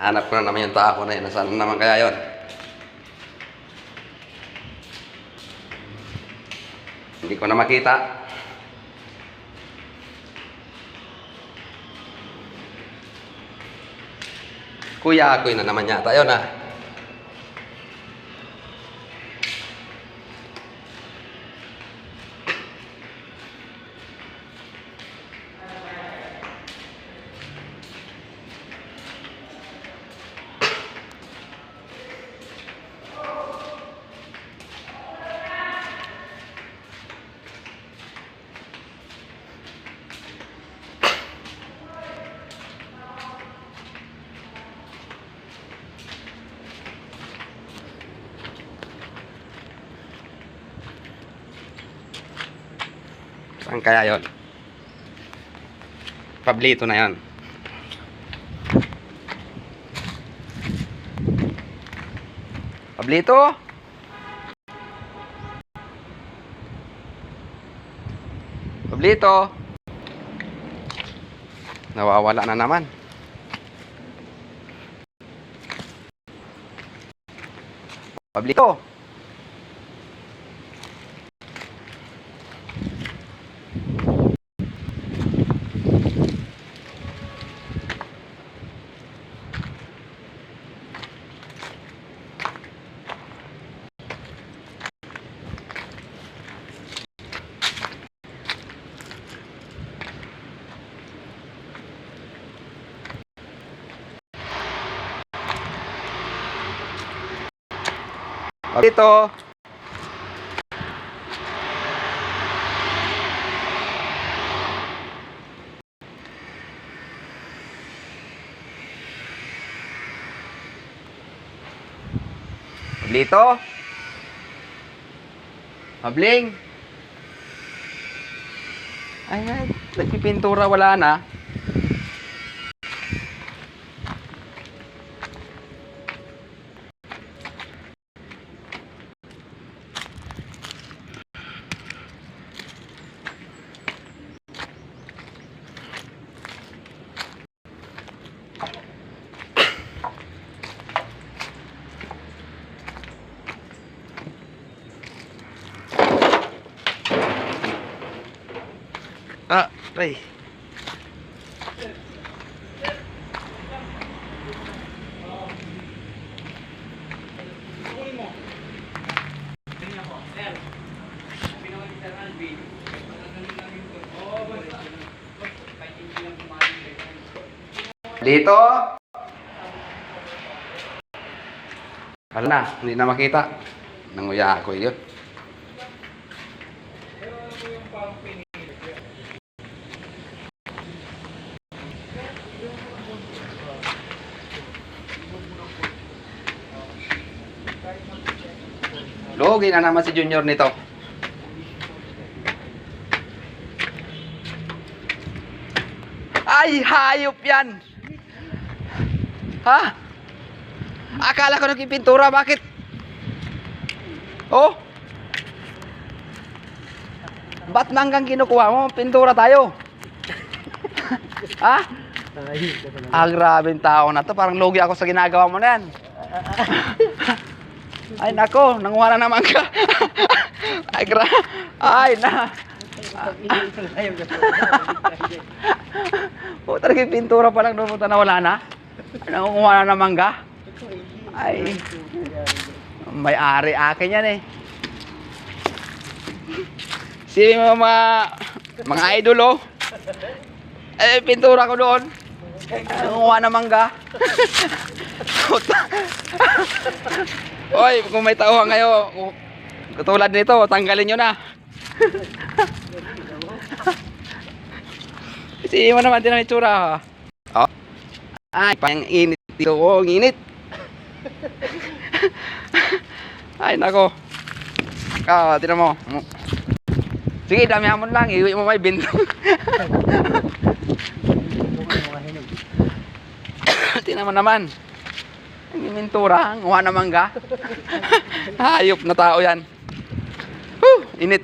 Hanap ko na naman yung tako na yun. Nasaan naman kaya yun? Hindi ko na makita. Kuya Akoy na naman yata yun ah. Saan kaya yun? Pablito na yun. Pablito? Pablito? Nawawala na naman. Pablito? Pablito? Pablito? Pabling? Ay, nagpipintura, wala na. Ah, ay. Dito. Wala na, hindi na makita. Nanguya ako yun. Lugi na naman si Junior nito. Ay, hayop yan. Ha? Akala ko nagpipintura, bakit? Oh? Ba't manggang kinukuha mo? Pintura tayo. Ha? Ah, grabing tao na to. Parang lugi ako sa ginagawa mo na yan. Ay nako, nanguha na naman ka. Ay ay na. O talagang pintura pa lang doon, na wala na. Nanguha na naman ka. Ay, may-ari akin yan eh. Si mga idol oh. Eh, pintura ko doon. Nanguha naman ka. Oy, kung may tauhan kayo, katulad nito, tanggalin nyo na. Kasi mo naman din ang itsura. Oh. Ay, pang init dito. Oh, ang init. Ay, nako. Tinan mo. Sige, damihan mo lang. Iwi mo may bintang. Tinan mo naman. Ang mintura, nguha naman ka. Hayop na tao yan. Init.